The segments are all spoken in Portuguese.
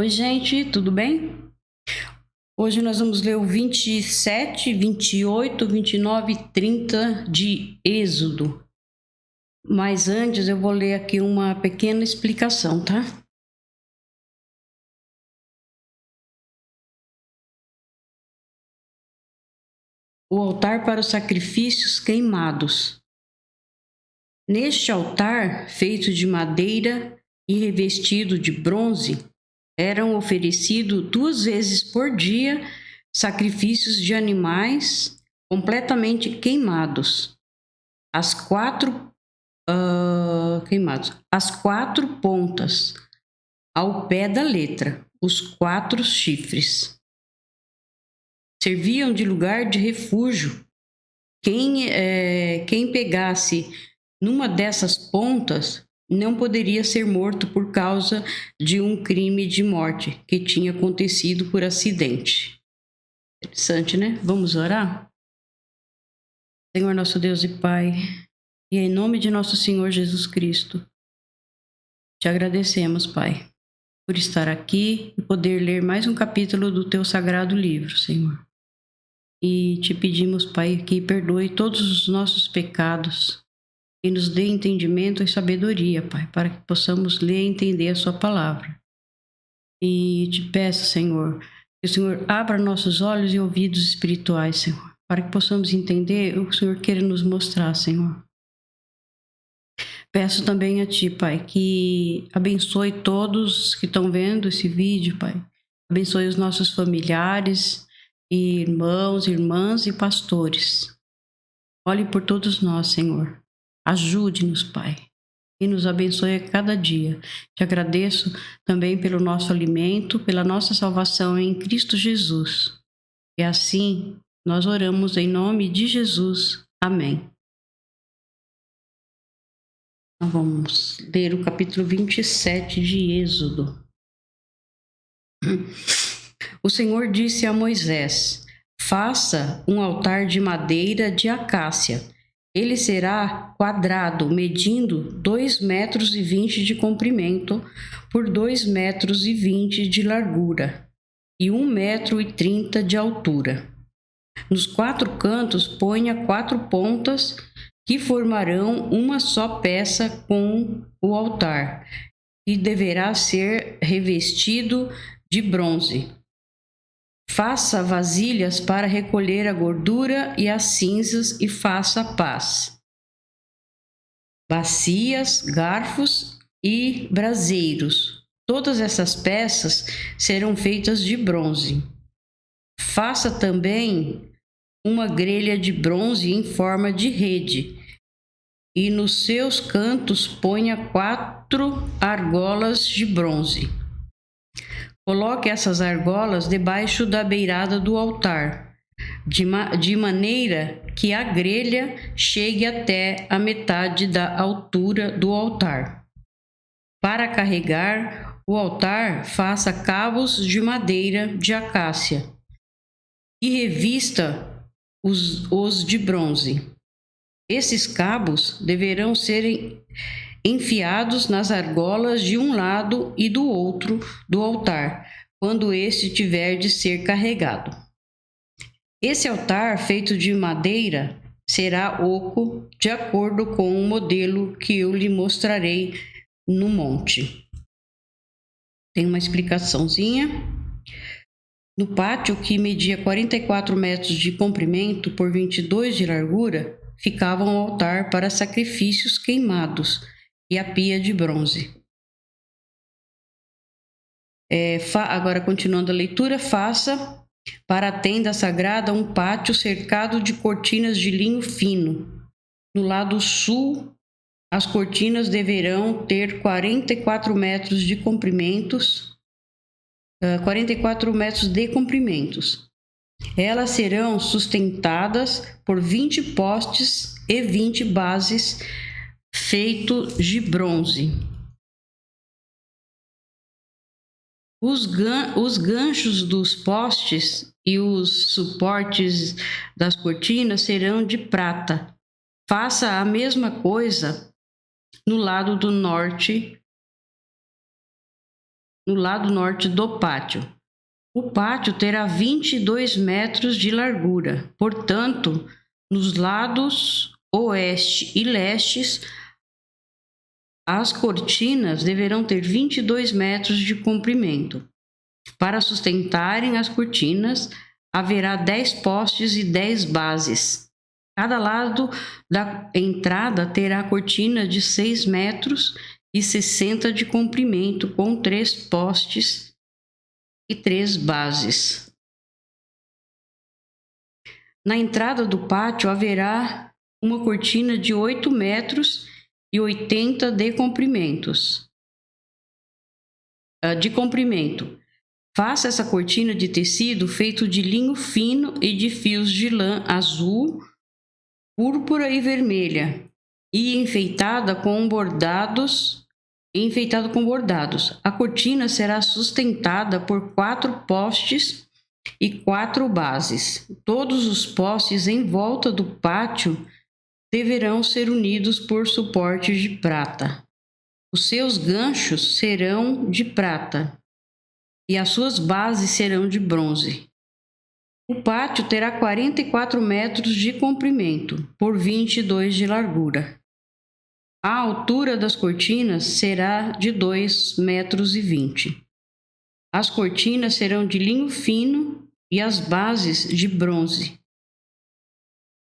Oi, gente, tudo bem? Hoje nós vamos ler o 27, 28, 29 e 30 de Êxodo. Mas antes eu vou ler aqui uma pequena explicação, tá? O altar para os sacrifícios queimados. Neste altar, feito de madeira e revestido de bronze, eram oferecidos 2 vezes por dia sacrifícios de animais completamente queimados. As quatro as 4 pontas, ao pé da letra, os 4 chifres. Serviam de lugar de refúgio. Quem pegasse numa dessas pontas não poderia ser morto por causa de um crime de morte que tinha acontecido por acidente. Interessante, né? Vamos orar? Senhor nosso Deus e Pai, e em nome de nosso Senhor Jesus Cristo, te agradecemos, Pai, por estar aqui e poder ler mais um capítulo do teu sagrado livro, Senhor. E te pedimos, Pai, que perdoe todos os nossos pecados e nos dê entendimento e sabedoria, Pai, para que possamos ler e entender a sua palavra. E te peço, Senhor, que o Senhor abra nossos olhos e ouvidos espirituais, Senhor, para que possamos entender o que o Senhor quer nos mostrar, Senhor. Peço também a Ti, Pai, que abençoe todos que estão vendo esse vídeo, Pai. Abençoe os nossos familiares, irmãos, irmãs e pastores. Olhe por todos nós, Senhor. Ajude-nos, Pai, e nos abençoe a cada dia. Te agradeço também pelo nosso alimento, pela nossa salvação em Cristo Jesus. E assim nós oramos em nome de Jesus. Amém. Então, vamos ler o capítulo 27 de Êxodo. O Senhor disse a Moisés: faça um altar de madeira de acácia. Ele será quadrado, medindo 2,20 metros de comprimento por 2,20 metros de largura e 1,30 metro de altura. Nos 4 cantos ponha 4 pontas que formarão uma só peça com o altar, e deverá ser revestido de bronze. Faça vasilhas para recolher a gordura e as cinzas e faça a paz. Bacias, garfos e braseiros. Todas essas peças serão feitas de bronze. Faça também uma grelha de bronze em forma de rede, e nos seus cantos ponha 4 argolas de bronze. Coloque essas argolas debaixo da beirada do altar, de maneira que a grelha chegue até a metade da altura do altar. Para carregar o altar, faça cabos de madeira de acácia e revista os de bronze. Esses cabos deverão ser enfiados nas argolas de um lado e do outro do altar, quando este tiver de ser carregado. Esse altar, feito de madeira, será oco, de acordo com o modelo que eu lhe mostrarei no monte. Tem uma explicaçãozinha. No pátio, que media 44 metros de comprimento por 22 de largura, ficava um altar para sacrifícios queimados e a pia de bronze. Agora, continuando a leitura, faça para a tenda sagrada um pátio cercado de cortinas de linho fino. No lado sul, as cortinas deverão ter 44 metros de comprimentos. 44 metros de comprimentos. Elas serão sustentadas por 20 postes e 20 bases feitos de bronze. Os ganchos dos postes e os suportes das cortinas serão de prata. Faça a mesma coisa no lado do norte no lado norte do pátio. O pátio terá 22 metros de largura, portanto, nos lados oeste e leste, as cortinas deverão ter 22 metros de comprimento. Para sustentarem as cortinas, haverá 10 postes e 10 bases. Cada lado da entrada terá cortina de 6 metros e 60 de comprimento, com 3 postes e 3 bases. Na entrada do pátio haverá uma cortina de 8 metros e 80 de comprimento. Faça essa cortina de tecido feito de linho fino e de fios de lã azul, púrpura e vermelha, e enfeitada com bordados. A cortina será sustentada por 4 postes e 4 bases. Todos os postes em volta do pátio deverão ser unidos por suportes de prata. Os seus ganchos serão de prata e as suas bases serão de bronze. O pátio terá 44 metros de comprimento por 22 de largura. A altura das cortinas será de 2,20 metros. As cortinas serão de linho fino e as bases de bronze.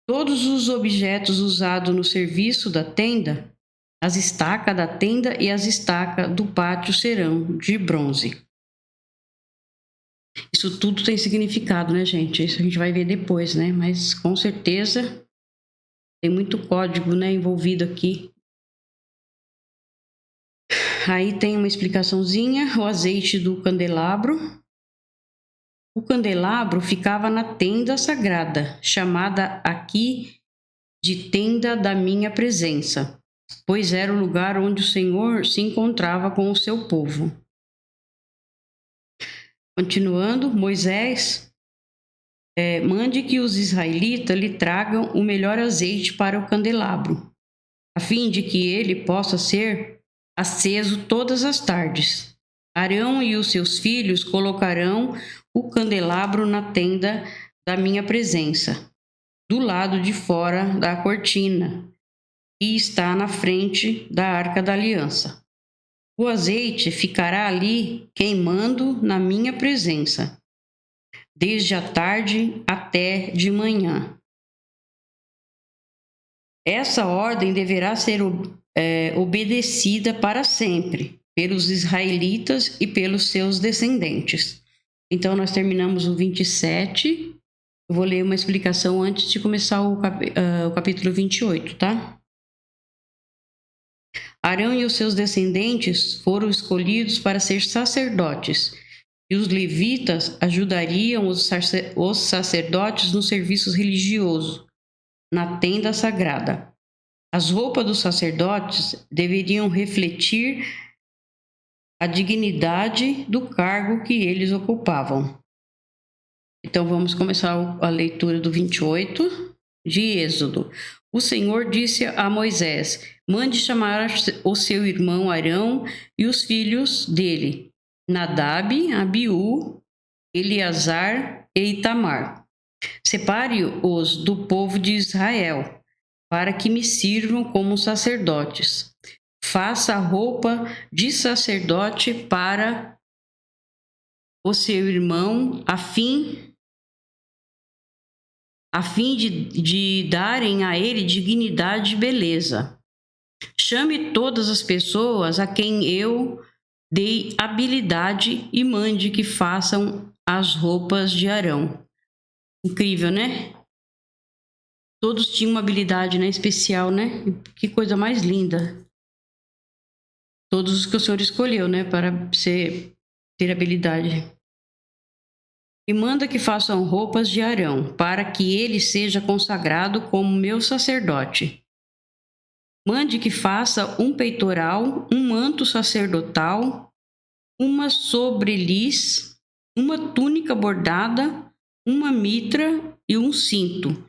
Todos os objetos usados no serviço da tenda, as estacas da tenda e as estacas do pátio serão de bronze. Isso tudo tem significado, né, gente? Isso a gente vai ver depois, né? Mas com certeza tem muito código, né, envolvido aqui. Aí tem uma explicaçãozinha, o azeite do candelabro. O candelabro ficava na tenda sagrada, chamada aqui de tenda da minha presença, pois era o lugar onde o Senhor se encontrava com o seu povo. Continuando, Moisés mande que os israelitas lhe tragam o melhor azeite para o candelabro, a fim de que ele possa ser aceso todas as tardes. Arão e os seus filhos colocarão o candelabro na tenda da minha presença, do lado de fora da cortina, que está na frente da Arca da Aliança. O azeite ficará ali queimando na minha presença, desde a tarde até de manhã. Essa ordem deverá ser obedecida para sempre pelos israelitas e pelos seus descendentes. Então, nós terminamos o 27. Eu vou ler uma explicação antes de começar o capítulo 28, tá? Arão e os seus descendentes foram escolhidos para ser sacerdotes, e os levitas ajudariam os sacerdotes no serviço religioso, na tenda sagrada. As roupas dos sacerdotes deveriam refletir a dignidade do cargo que eles ocupavam. Então vamos começar a leitura do 28 de Êxodo. O Senhor disse a Moisés: mande chamar o seu irmão Arão e os filhos dele, Nadab, Abiú, Eleazar e Itamar. Separe-os do povo de Israel, para que me sirvam como sacerdotes. Faça a roupa de sacerdote para o seu irmão, a fim de darem a ele dignidade e beleza. Chame todas as pessoas a quem eu dei habilidade e mande que façam as roupas de Arão. Incrível, né? Todos tinham uma habilidade, né, especial, né? Que coisa mais linda. Todos os que o Senhor escolheu, né, para ter habilidade. E manda que façam roupas de Arão, para que ele seja consagrado como meu sacerdote. Mande que faça um peitoral, um manto sacerdotal, uma sobreliz, uma túnica bordada, uma mitra e um cinto.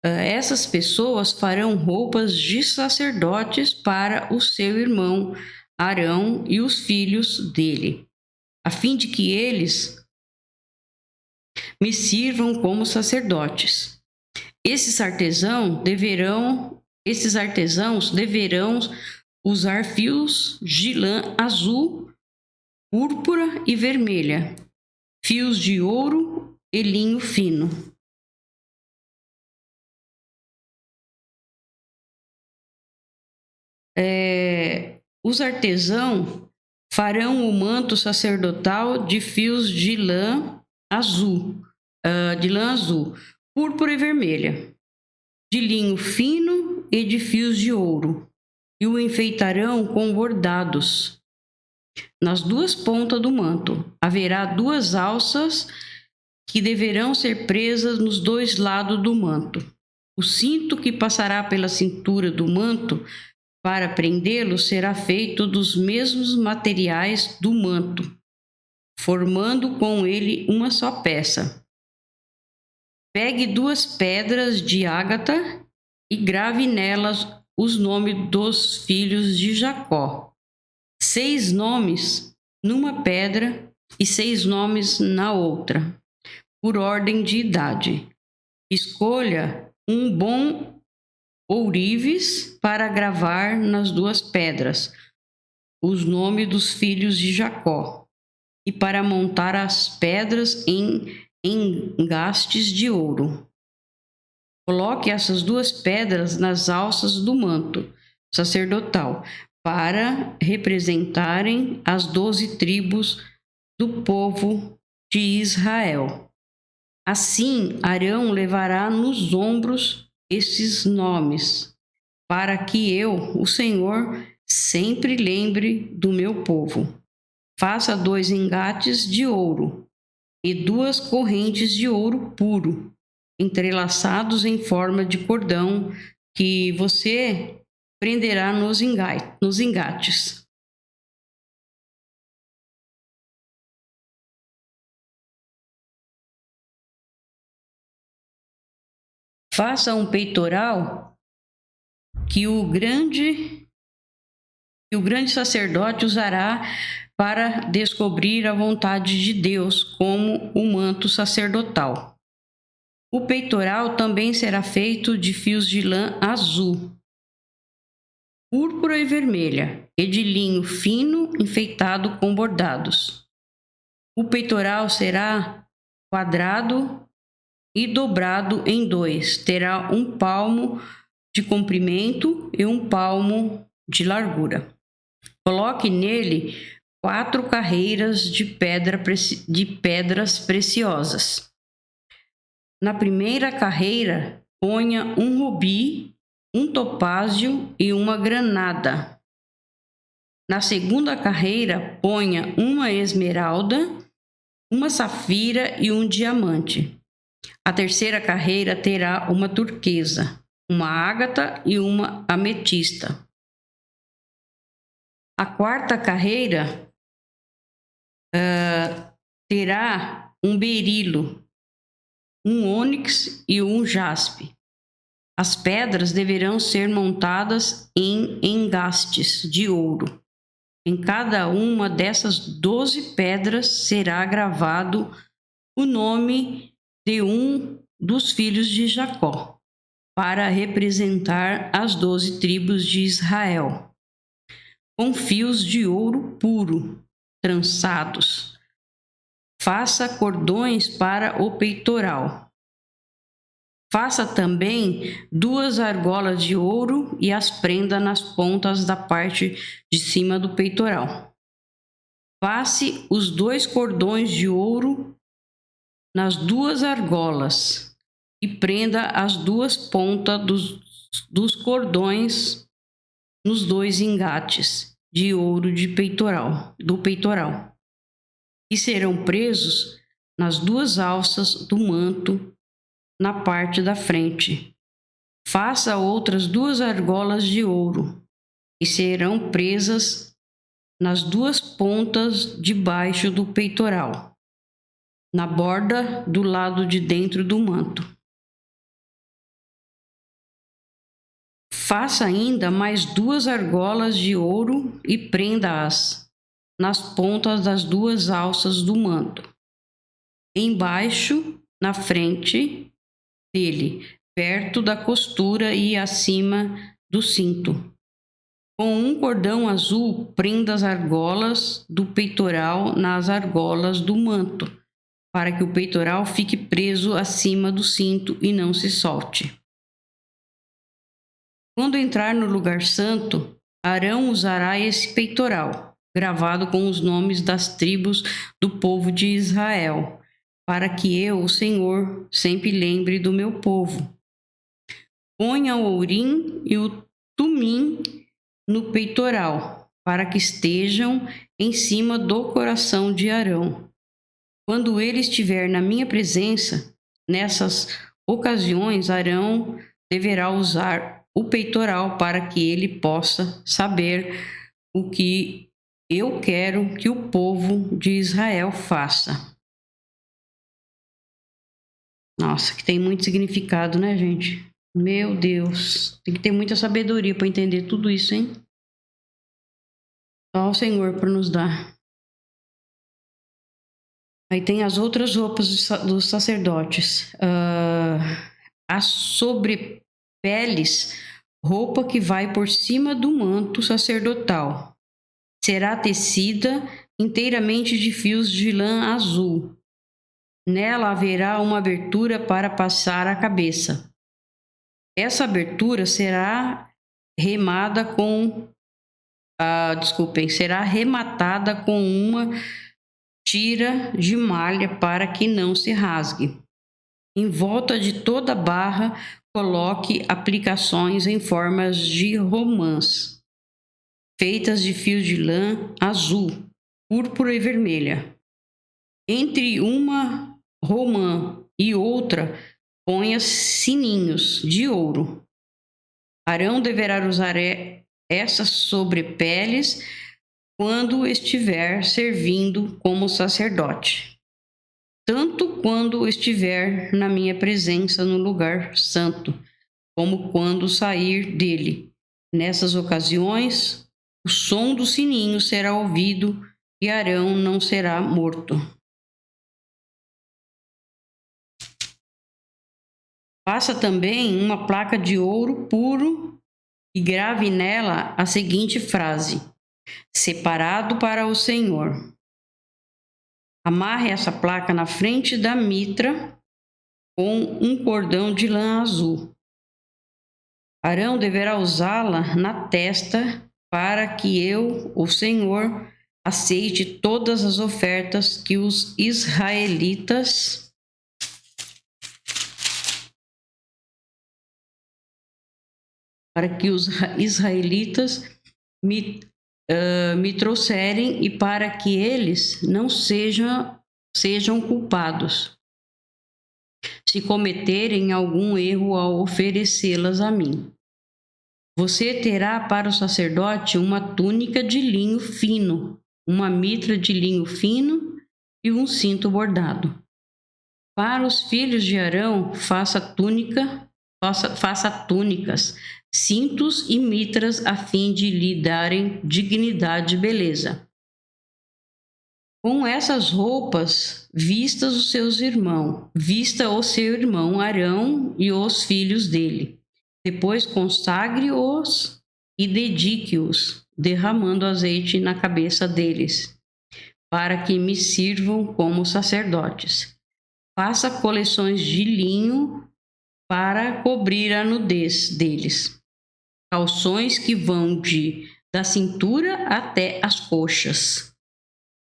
Essas pessoas farão roupas de sacerdotes para o seu irmão Arão e os filhos dele. a fim de que eles me sirvam como sacerdotes. Esses artesãos deverão usar fios de lã azul, púrpura e vermelha, fios de ouro e linho fino. Os artesãos farão o manto sacerdotal de fios de lã azul, púrpura e vermelha, de linho fino e de fios de ouro, e o enfeitarão com bordados. Nas duas pontas do manto haverá 2 alças que deverão ser presas nos 2 lados do manto. O cinto que passará pela cintura do manto para prendê-lo será feito dos mesmos materiais do manto, formando com ele uma só peça. Pegue 2 pedras de ágata e grave nelas os nomes dos filhos de Jacó. 6 nomes numa pedra e 6 nomes na outra, por ordem de idade. Escolha um bom ourives para gravar nas 2 pedras os nomes dos filhos de Jacó, e para montar as pedras em engastes de ouro. Coloque essas 2 pedras nas alças do manto sacerdotal, para representarem as 12 tribos do povo de Israel. Assim, Arão levará nos ombros esses nomes, para que eu, o Senhor, sempre lembre do meu povo. Faça 2 engates de ouro e 2 correntes de ouro puro, entrelaçados em forma de cordão, que você prenderá nos engates. Faça um peitoral que o grande sacerdote usará para descobrir a vontade de Deus, como o manto sacerdotal. O peitoral também será feito de fios de lã azul, púrpura e vermelha, e de linho fino enfeitado com bordados. O peitoral será quadrado e dobrado em 2. Terá 1 palmo de comprimento e 1 palmo de largura. Coloque nele 4 carreiras de pedras preciosas. Na primeira carreira, ponha 1 rubi, 1 topázio e 1 granada. Na segunda carreira, ponha 1 esmeralda, 1 safira e 1 diamante. A terceira carreira terá 1 turquesa, 1 ágata e 1 ametista. A quarta carreira terá 1 berilo, 1 ônix e 1 jaspe. As pedras deverão ser montadas em engastes de ouro. Em cada uma dessas 12 pedras será gravado o nome de um dos filhos de Jacó, para representar as 12 tribos de Israel, com fios de ouro puro, trançados. Faça cordões para o peitoral. Faça também 2 argolas de ouro e as prenda nas pontas da parte de cima do peitoral. Passe os 2 cordões de ouro nas 2 argolas e prenda as 2 pontas dos cordões nos 2 engates de ouro do peitoral, e serão presos nas 2 alças do manto na parte da frente. Faça outras 2 argolas de ouro e serão presas nas 2 pontas de baixo do peitoral, na borda do lado de dentro do manto. Faça ainda mais 2 argolas de ouro e prenda-as nas pontas das duas alças do manto, embaixo, na frente dele, perto da costura e acima do cinto. Com um cordão azul, prenda as argolas do peitoral nas argolas do manto, para que o peitoral fique preso acima do cinto e não se solte. Quando entrar no lugar santo, Arão usará esse peitoral, gravado com os nomes das tribos do povo de Israel, para que eu, o Senhor, sempre lembre do meu povo. Ponha o Urim e o Tumim no peitoral, para que estejam em cima do coração de Arão. Quando ele estiver na minha presença, nessas ocasiões, Arão deverá usar o peitoral para que ele possa saber o que eu quero que o povo de Israel faça. Nossa, que tem muito significado, né, gente? Meu Deus, tem que ter muita sabedoria para entender tudo isso, hein? Só o Senhor para nos dar. Aí tem as outras roupas dos sacerdotes. As sobrepeles, roupa que vai por cima do manto sacerdotal. Será tecida inteiramente de fios de lã azul. Nela haverá uma abertura para passar a cabeça. Essa abertura será será rematada com uma tira de malha para que não se rasgue. Em volta de toda a barra, coloque aplicações em formas de romãs, feitas de fios de lã azul, púrpura e vermelha. Entre uma romã e outra, ponha sininhos de ouro. Arão deverá usar essas sobrepeles quando estiver servindo como sacerdote, tanto quando estiver na minha presença no lugar santo, como quando sair dele. Nessas ocasiões, o som do sininho será ouvido e Arão não será morto. Faça também uma placa de ouro puro e grave nela a seguinte frase: separado para o Senhor. Amarre essa placa na frente da mitra com um cordão de lã azul. Arão deverá usá-la na testa para que eu, o Senhor, aceite todas as ofertas que os israelitas me trouxerem e para que eles não sejam culpados se cometerem algum erro ao oferecê-las a mim. Você terá para o sacerdote uma túnica de linho fino, uma mitra de linho fino e um cinto bordado. Para os filhos de Arão, faça túnicas, cintos e mitras a fim de lhe darem dignidade e beleza. Com essas roupas, vista o seu irmão Arão e os filhos dele. Depois consagre-os e dedique-os, derramando azeite na cabeça deles, para que me sirvam como sacerdotes. Faça coleções de linho para cobrir a nudez deles. Calções que vão da cintura até as coxas.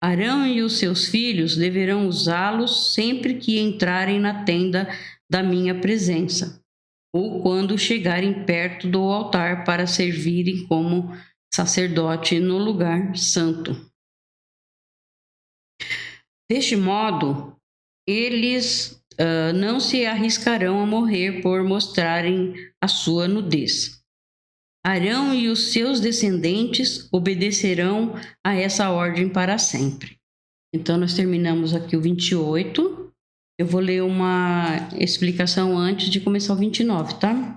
Arão e os seus filhos deverão usá-los sempre que entrarem na tenda da minha presença, ou quando chegarem perto do altar para servirem como sacerdote no lugar santo. Deste modo, eles não se arriscarão a morrer por mostrarem a sua nudez. Arão e os seus descendentes obedecerão a essa ordem para sempre. Então, nós terminamos aqui o 28. Eu vou ler uma explicação antes de começar o 29, tá?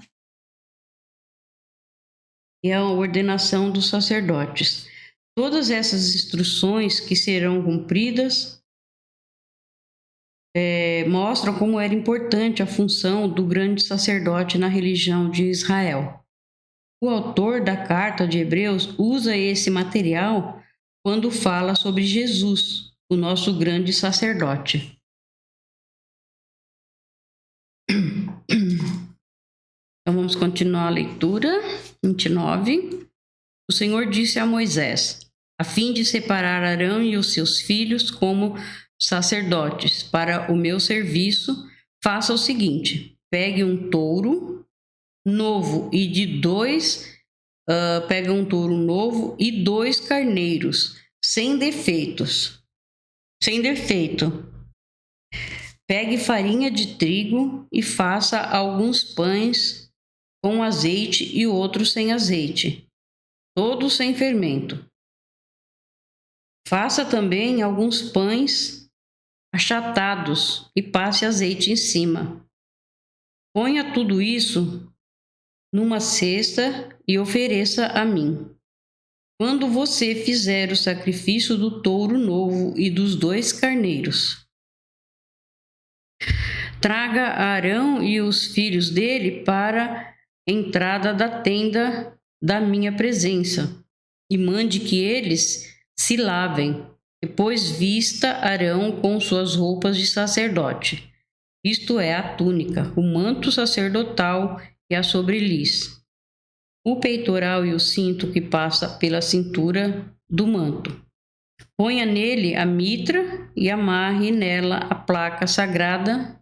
E a ordenação dos sacerdotes. Todas essas instruções que serão cumpridas mostram como era importante a função do grande sacerdote na religião de Israel. O autor da carta de Hebreus usa esse material quando fala sobre Jesus, o nosso grande sacerdote. Então vamos continuar a leitura. 29. O Senhor disse a Moisés, a fim de separar Arão e os seus filhos como sacerdotes para o meu serviço, faça o seguinte: pegue um touro novo e dois carneiros sem defeito. Pegue farinha de trigo e faça alguns pães com azeite e outros sem azeite, todos sem fermento. Faça também alguns pães achatados e passe azeite em cima. Ponha tudo isso numa cesta e ofereça a mim. Quando você fizer o sacrifício do touro novo e dos 2 carneiros, traga Arão e os filhos dele para a entrada da tenda da minha presença e mande que eles se lavem. Depois vista Arão com suas roupas de sacerdote, isto é, a túnica, o manto sacerdotal e a sobreliz, o peitoral e o cinto que passa pela cintura do manto. Ponha nele a mitra e amarre nela a placa sagrada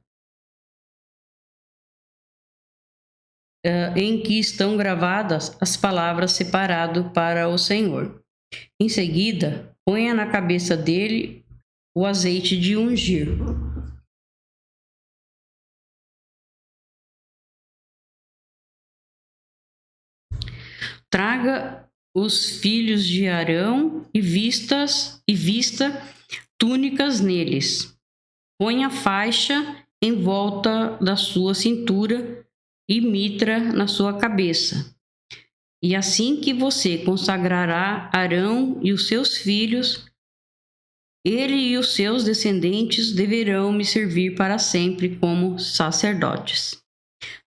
em que estão gravadas as palavras separado para o Senhor. Em seguida, ponha na cabeça dele o azeite de ungir. Traga os filhos de Arão e vista túnicas neles. Ponha faixa em volta da sua cintura e mitra na sua cabeça. E assim que você consagrará Arão e os seus filhos, ele e os seus descendentes deverão me servir para sempre como sacerdotes.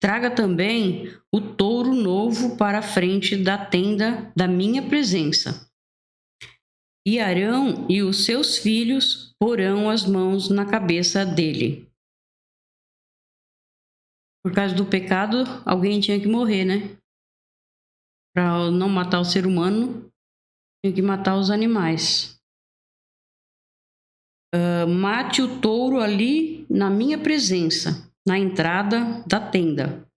Traga também o touro novo para a frente da tenda da minha presença. E Arão e os seus filhos porão as mãos na cabeça dele. Por causa do pecado, alguém tinha que morrer, né? Para não matar o ser humano, tinha que matar os animais. Mate o touro ali na minha presença, na entrada da tenda.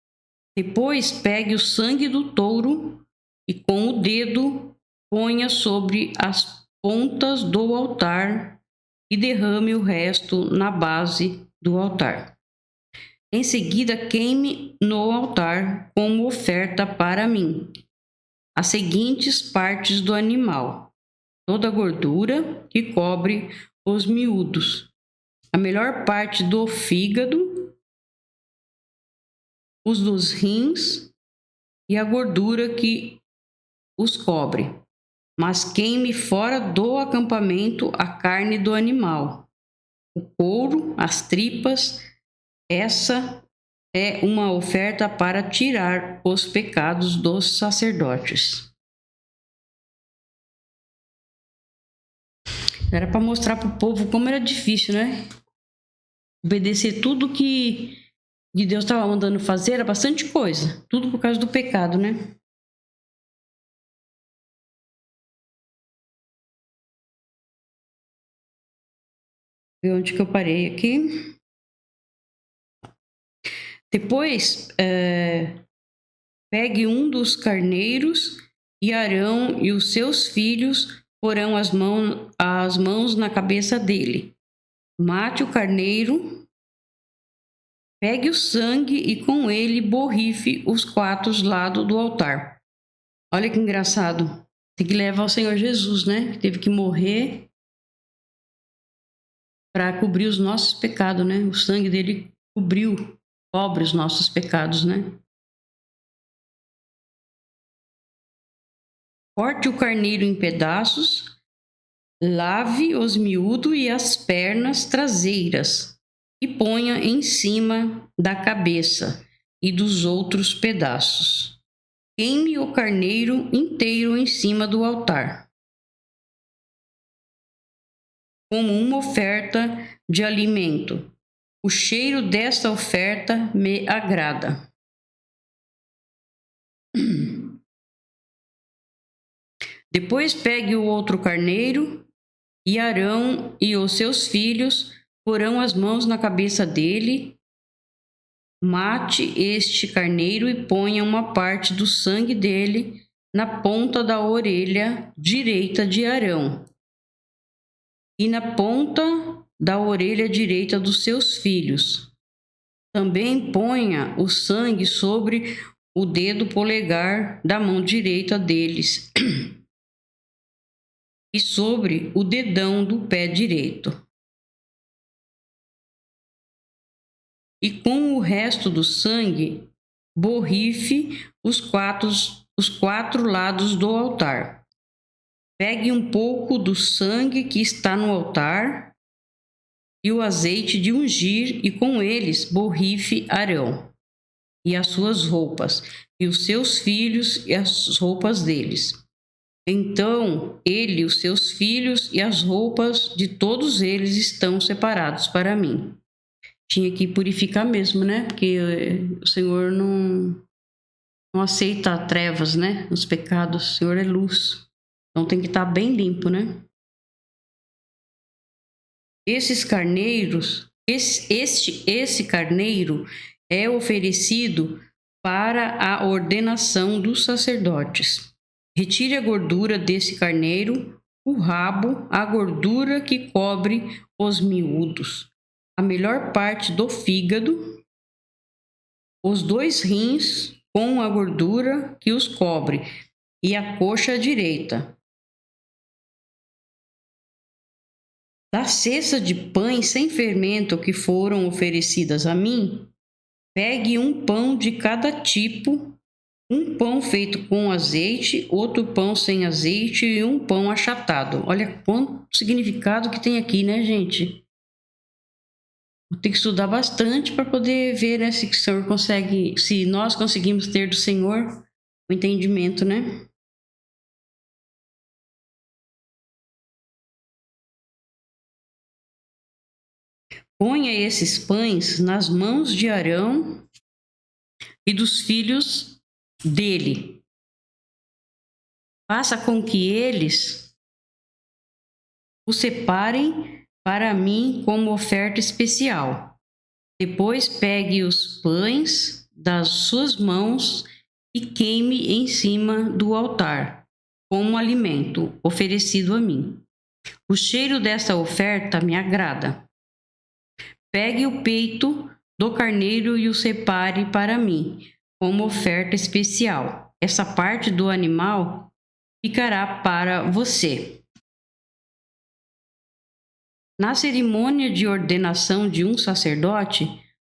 Depois pegue o sangue do touro e com o dedo ponha sobre as pontas do altar e derrame o resto na base do altar. Em seguida, queime no altar como oferta para mim as seguintes partes do animal: toda a gordura que cobre os miúdos, a melhor parte do fígado, os dos rins e a gordura que os cobre. Mas queime fora do acampamento a carne do animal, o couro, as tripas. Essa é uma oferta para tirar os pecados dos sacerdotes. Era para mostrar para o povo como era difícil, né? Obedecer tudo que Deus estava mandando fazer era bastante coisa. Tudo por causa do pecado, né? Ver onde que eu parei aqui. Depois, pegue um dos carneiros e Arão e os seus filhos porão as mãos na cabeça dele. Mate o carneiro, pegue o sangue e com ele borrife os 4 lados do altar. Olha que engraçado. Tem que levar o Senhor Jesus, né? Que teve que morrer para cobrir os nossos pecados, né? O sangue dele cobre os nossos pecados, né? Corte o carneiro em pedaços, lave os miúdos e as pernas traseiras e ponha em cima da cabeça e dos outros pedaços. Queime o carneiro inteiro em cima do altar, como uma oferta de alimento. O cheiro desta oferta me agrada. Depois pegue o outro carneiro, e Arão e os seus filhos porão as mãos na cabeça dele. Mate este carneiro e ponha uma parte do sangue dele na ponta da orelha direita de Arão e na ponta da orelha direita dos seus filhos. Também ponha o sangue sobre o dedo polegar da mão direita deles e sobre o dedão do pé direito. E com o resto do sangue, borrife os quatro lados do altar. Pegue um pouco do sangue que está no altar e o azeite de ungir, e com eles borrife Arão e as suas roupas, e os seus filhos e as roupas deles. Então ele, os seus filhos e as roupas de todos eles estão separados para mim. Tinha que purificar mesmo, né? Porque o Senhor não aceita trevas, né? Os pecados, o Senhor é luz. Então tem que estar bem limpo, né? Esses carneiros, esse carneiro é oferecido para a ordenação dos sacerdotes. Retire a gordura desse carneiro, o rabo, a gordura que cobre os miúdos, a melhor parte do fígado, os 2 rins com a gordura que os cobre e a coxa direita. Da cesta de pães sem fermento que foram oferecidas a mim, pegue um pão de cada tipo, um pão feito com azeite, outro pão sem azeite e um pão achatado. Olha quanto significado que tem aqui, né, gente? Tem que estudar bastante para poder ver, né, se o Senhor consegue, se nós conseguimos ter do Senhor o entendimento, né? Ponha esses pães nas mãos de Arão e dos filhos dele. Faça com que eles o separem para mim como oferta especial. Depois pegue os pães das suas mãos e queime em cima do altar, como alimento oferecido a mim. O cheiro dessa oferta me agrada. Pegue o peito do carneiro e o separe para mim, como oferta especial. Essa parte do animal ficará para você. Na cerimônia de ordenação de um sacerdote,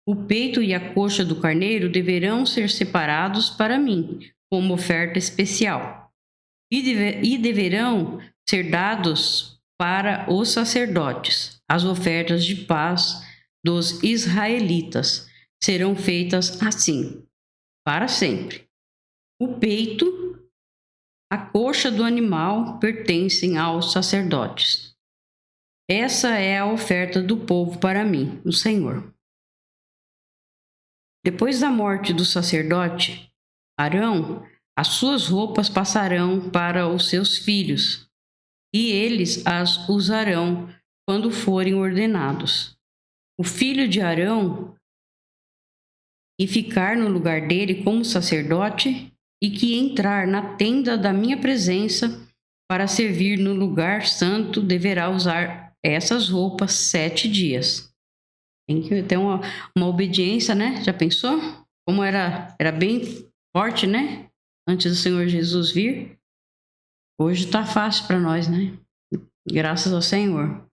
o peito e a coxa do carneiro deverão ser separados para mim, como oferta especial, e deverão ser dados para os sacerdotes. As ofertas de paz dos israelitas serão feitas assim, para sempre. O peito, a coxa do animal pertencem aos sacerdotes. Essa é a oferta do povo para mim, o Senhor. Depois da morte do sacerdote Arão, as suas roupas passarão para os seus filhos, e eles as usarão quando forem ordenados. O filho de Arão e ficar no lugar dele como sacerdote, e que entrar na tenda da minha presença para servir no lugar santo deverá usar essas roupas 7 dias. Tem que ter uma obediência, né? Já pensou? Como era bem forte, né? Antes do Senhor Jesus vir. Hoje está fácil para nós, né? Graças ao Senhor.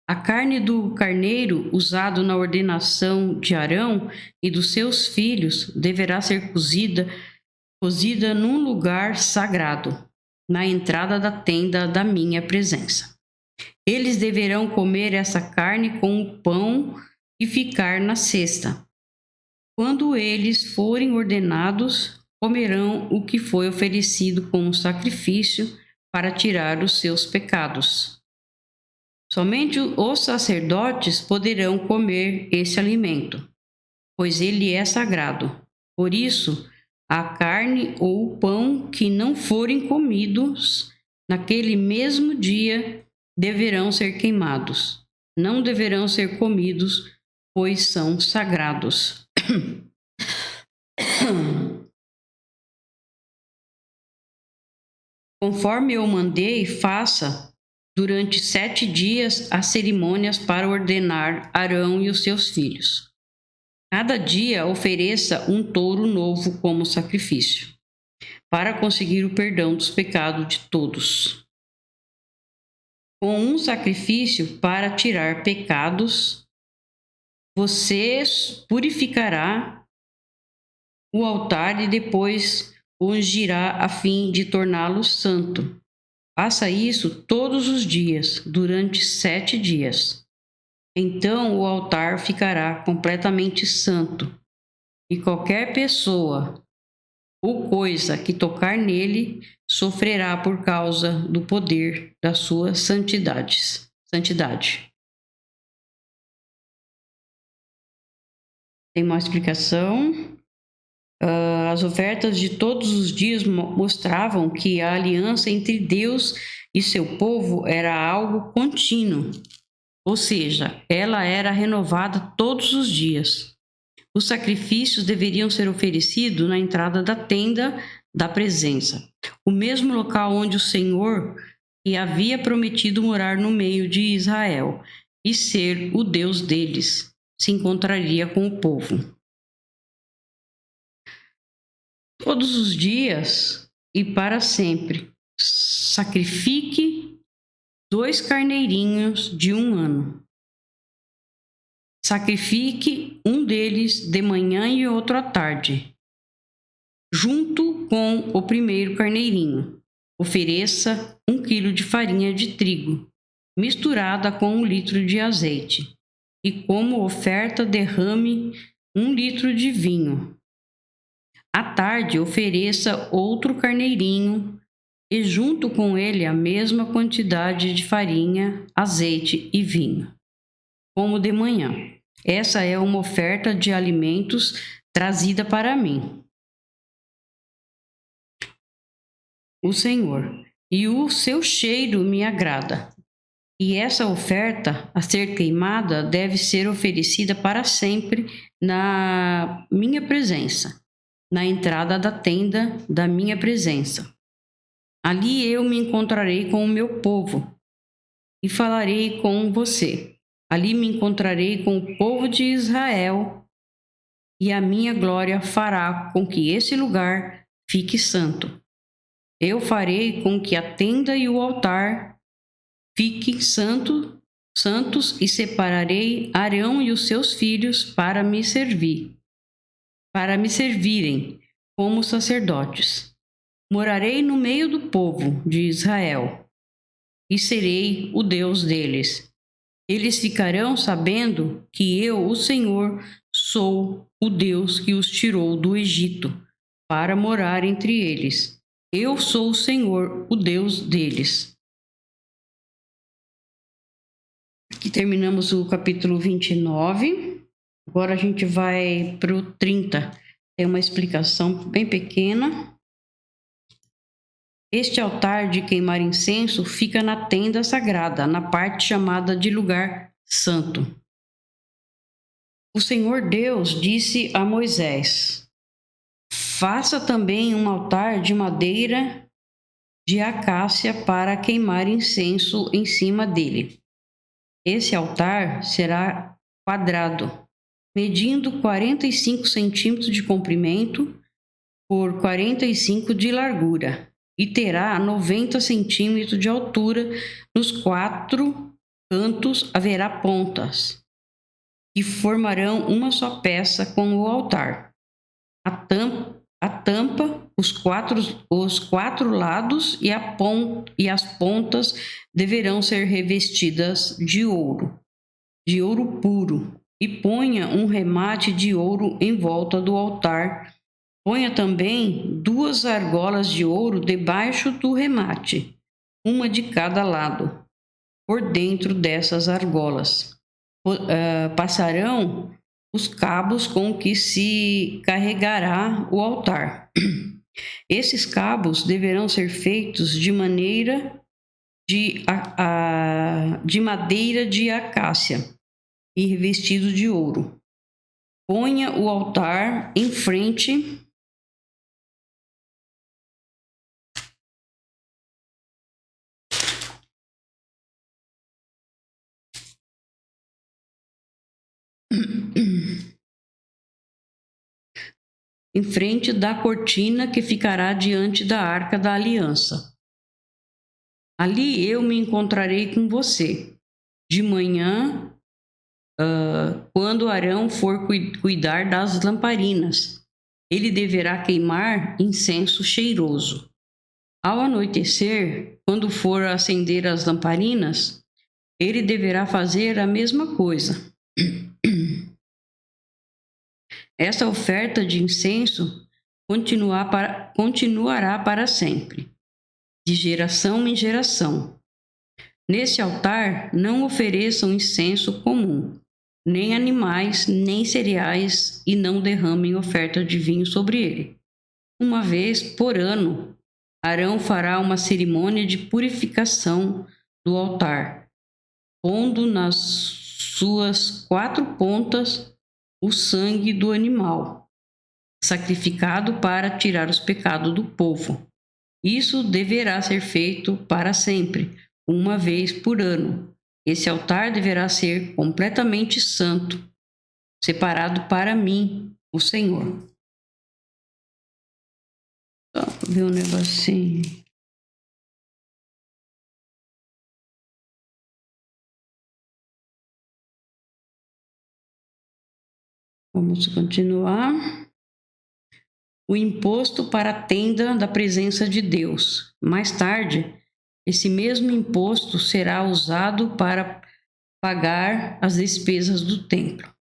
A carne do carneiro usado na ordenação de Arão e dos seus filhos deverá ser cozida num lugar sagrado, na entrada da tenda da minha presença. Eles deverão comer essa carne com o pão e ficar na cesta. Quando eles forem ordenados, comerão o que foi oferecido como sacrifício para tirar os seus pecados. Somente os sacerdotes poderão comer esse alimento, pois ele é sagrado. Por isso, a carne ou o pão que não forem comidos naquele mesmo dia deverão ser queimados. Não deverão ser comidos, pois são sagrados. Conforme eu mandei, faça durante 7 dias as cerimônias para ordenar Arão e os seus filhos. Cada dia ofereça um touro novo como sacrifício, para conseguir o perdão dos pecados de todos. Com um sacrifício para tirar pecados, você purificará o altar e depois o ungirá a fim de torná-lo santo. Faça isso todos os dias, durante 7 dias. Então o altar ficará completamente santo, e qualquer pessoa ou coisa que tocar nele sofrerá por causa do poder da sua santidade. Tem uma explicação. As ofertas de todos os dias mostravam que a aliança entre Deus e seu povo era algo contínuo, ou seja, ela era renovada todos os dias. Os sacrifícios deveriam ser oferecidos na entrada da tenda da presença, o mesmo local onde o Senhor que havia prometido morar no meio de Israel e ser o Deus deles, se encontraria com o povo. Todos os dias e para sempre, sacrifique 2 carneirinhos de 1 ano. Sacrifique um deles de manhã e outro à tarde. Junto com o primeiro carneirinho, ofereça 1 quilo de farinha de trigo, misturada com 1 litro de azeite, e como oferta derrame 1 litro de vinho. À tarde, ofereça outro carneirinho e junto com ele a mesma quantidade de farinha, azeite e vinho, como de manhã. Essa é uma oferta de alimentos trazida para mim, o Senhor, e o seu cheiro me agrada. E essa oferta a ser queimada deve ser oferecida para sempre na minha presença, na entrada da tenda da minha presença. Ali eu me encontrarei com o meu povo e falarei com você. Ali me encontrarei com o povo de Israel e a minha glória fará com que esse lugar fique santo. Eu farei com que a tenda e o altar fiquem santos e separarei Arão e os seus filhos para me servirem como sacerdotes. Morarei no meio do povo de Israel e serei o Deus deles. Eles ficarão sabendo que eu, o Senhor, sou o Deus que os tirou do Egito para morar entre eles. Eu sou o Senhor, o Deus deles. Aqui terminamos o capítulo 29. Agora a gente vai para o 30. Tem uma explicação bem pequena. Este altar de queimar incenso fica na tenda sagrada, na parte chamada de lugar santo. O Senhor Deus disse a Moisés: faça também um altar de madeira de acácia para queimar incenso em cima dele. Esse altar será quadrado, medindo 45 centímetros de comprimento por 45 de largura, e terá 90 centímetros de altura nos 4 cantos haverá pontas, que formarão uma só peça com o altar. A tampa, os quatro lados e as pontas deverão ser revestidas de ouro puro, e ponha um remate de ouro em volta do altar. Ponha também 2 argolas de ouro debaixo do remate, uma de cada lado, por dentro dessas argolas. Passarão os cabos com que se carregará o altar. Esses cabos deverão ser feitos de madeira de acácia e revestido de ouro. Ponha o altar em frente da cortina que ficará diante da Arca da Aliança. Ali eu me encontrarei com você. De manhã, quando Arão for cuidar das lamparinas, ele deverá queimar incenso cheiroso. Ao anoitecer, quando for acender as lamparinas, ele deverá fazer a mesma coisa. Essa oferta de incenso continuará para sempre, de geração em geração. Nesse altar não ofereçam incenso comum, nem animais, nem cereais, e não derramem oferta de vinho sobre ele. Uma vez por ano, Arão fará uma cerimônia de purificação do altar, pondo nas suas 4 pontas o sangue do animal, sacrificado para tirar os pecados do povo. Isso deverá ser feito para sempre, uma vez por ano. Esse altar deverá ser completamente santo, separado para mim, o Senhor. Só ver um negocinho. Vamos continuar. O imposto para a tenda da presença de Deus. Mais tarde, esse mesmo imposto será usado para pagar as despesas do templo.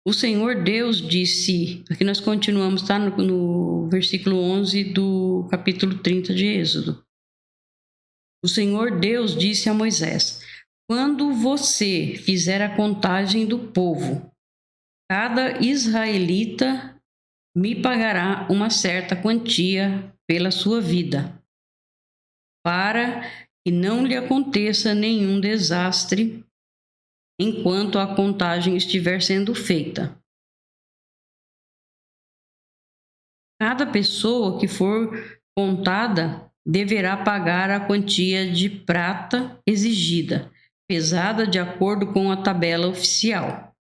O Senhor Deus disse, aqui nós continuamos, tá? No versículo 11 do capítulo 30 de Êxodo. O Senhor Deus disse a Moisés: quando você fizer a contagem do povo, cada israelita me pagará uma certa quantia pela sua vida, para que não lhe aconteça nenhum desastre enquanto a contagem estiver sendo feita. Cada pessoa que for contada deverá pagar a quantia de prata exigida, pesada de acordo com a tabela oficial.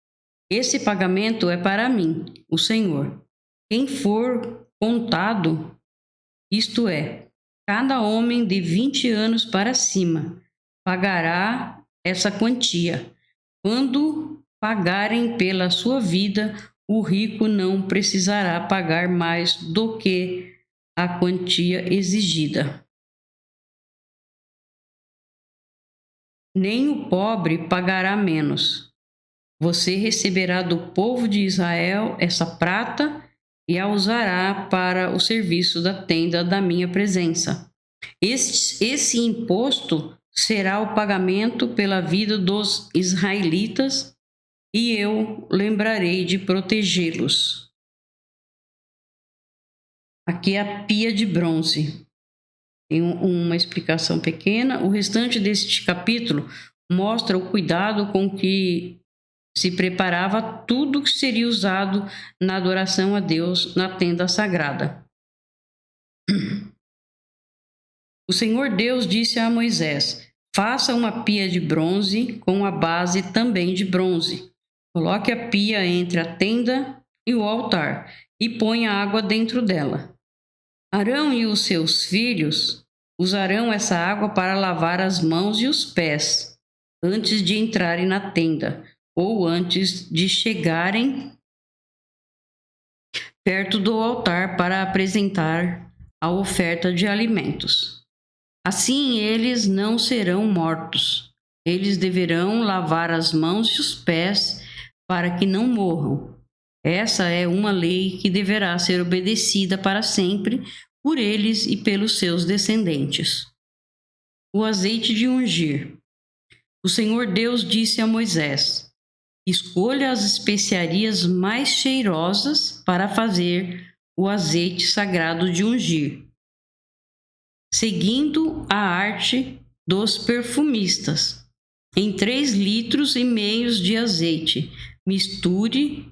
Esse pagamento é para mim, o Senhor. Quem for contado, isto é, cada homem de 20 anos para cima, pagará essa quantia. Quando pagarem pela sua vida, o rico não precisará pagar mais do que a quantia exigida. Nem o pobre pagará menos. Você receberá do povo de Israel essa prata e a usará para o serviço da tenda da minha presença. Esse imposto será o pagamento pela vida dos israelitas e eu lembrarei de protegê-los. Aqui é a pia de bronze. Tem uma explicação pequena. O restante deste capítulo mostra o cuidado com que se preparava tudo que seria usado na adoração a Deus na tenda sagrada. O Senhor Deus disse a Moisés: faça uma pia de bronze com a base também de bronze. Coloque a pia entre a tenda e o altar e ponha água dentro dela. Arão e os seus filhos usarão essa água para lavar as mãos e os pés, antes de entrarem na tenda, ou antes de chegarem perto do altar para apresentar a oferta de alimentos. Assim eles não serão mortos. Eles deverão lavar as mãos e os pés para que não morram. Essa é uma lei que deverá ser obedecida para sempre por eles e pelos seus descendentes. O azeite de ungir. O Senhor Deus disse a Moisés: escolha as especiarias mais cheirosas para fazer o azeite sagrado de ungir, seguindo a arte dos perfumistas. Em 3,5 litros de azeite, misture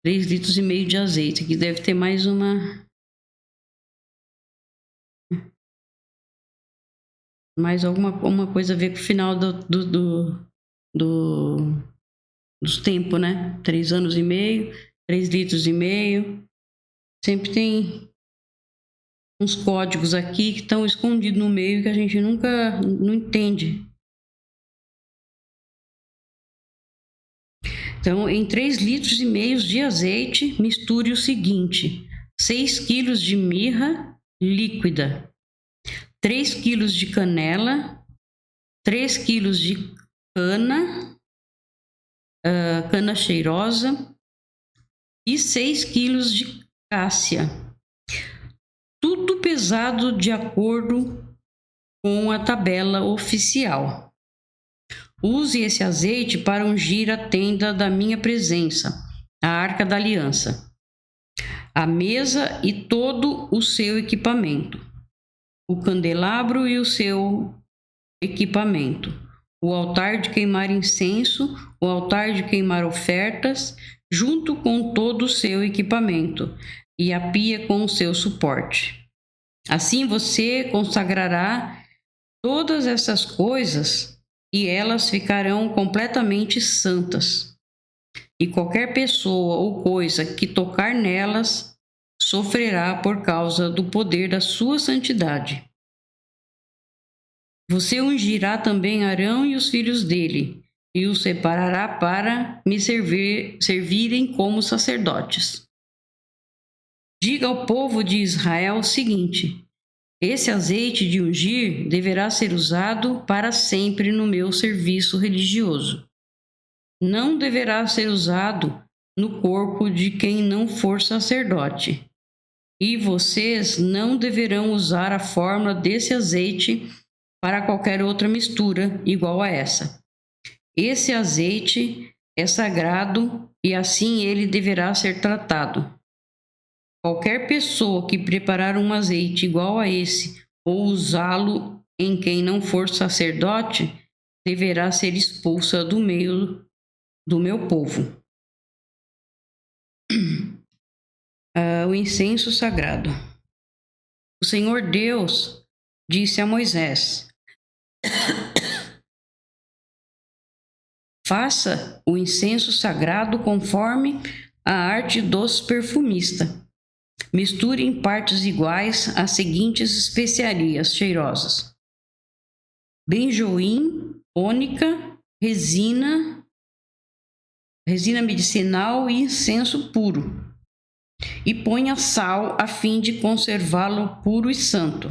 3,5 litros de azeite. Aqui deve ter mais alguma coisa a ver com o final dos tempos, né? 3 anos e meio, 3,5 litros. Sempre tem uns códigos aqui que estão escondidos no meio que a gente nunca não entende. Então, em 3,5 litros de azeite, misture o seguinte: 6 quilos de mirra líquida, 3 quilos de canela, 3 quilos de cana cheirosa e 6 quilos de cássia. Tudo pesado de acordo com a tabela oficial. Use esse azeite para ungir a tenda da minha presença, a arca da aliança, a mesa e todo o seu equipamento, o candelabro e o seu equipamento, o altar de queimar incenso, o altar de queimar ofertas, junto com todo o seu equipamento, e a pia com o seu suporte. Assim você consagrará todas essas coisas e elas ficarão completamente santas. E qualquer pessoa ou coisa que tocar nelas sofrerá por causa do poder da sua santidade. Você ungirá também Arão e os filhos dele, e os separará para me servirem como sacerdotes. Diga ao povo de Israel o seguinte: esse azeite de ungir deverá ser usado para sempre no meu serviço religioso. Não deverá ser usado no corpo de quem não for sacerdote. E vocês não deverão usar a fórmula desse azeite para qualquer outra mistura igual a essa. Esse azeite é sagrado e assim ele deverá ser tratado. Qualquer pessoa que preparar um azeite igual a esse ou usá-lo em quem não for sacerdote deverá ser expulsa do meio do meu povo. O incenso sagrado. O Senhor Deus disse a Moisés: faça o incenso sagrado conforme a arte dos perfumistas. Misture em partes iguais as seguintes especiarias cheirosas: benjoim, ônica, resina medicinal e incenso puro. E ponha sal a fim de conservá-lo puro e santo.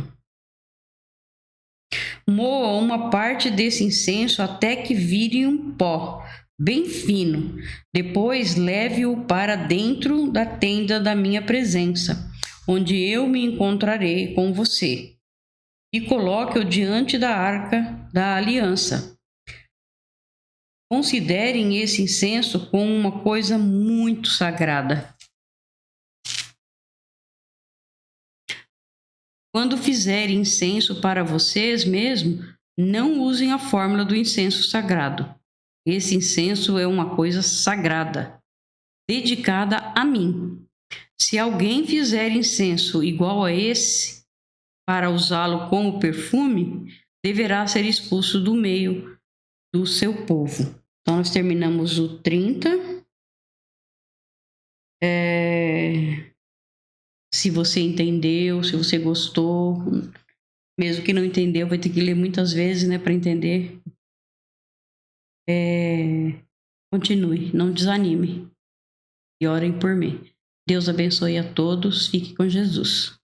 Moa uma parte desse incenso até que vire um pó bem fino. Depois leve-o para dentro da tenda da minha presença, onde eu me encontrarei com você, e coloque-o diante da arca da aliança. Considerem esse incenso como uma coisa muito sagrada. Quando fizerem incenso para vocês mesmos, não usem a fórmula do incenso sagrado. Esse incenso é uma coisa sagrada, dedicada a mim. Se alguém fizer incenso igual a esse, para usá-lo como perfume, deverá ser expulso do meio do seu povo. Então, nós terminamos o 30. se você entendeu, se você gostou. Mesmo que não entendeu, vai ter que ler muitas vezes, né, para entender. Continue, não desanime. E orem por mim. Deus abençoe a todos. Fique com Jesus.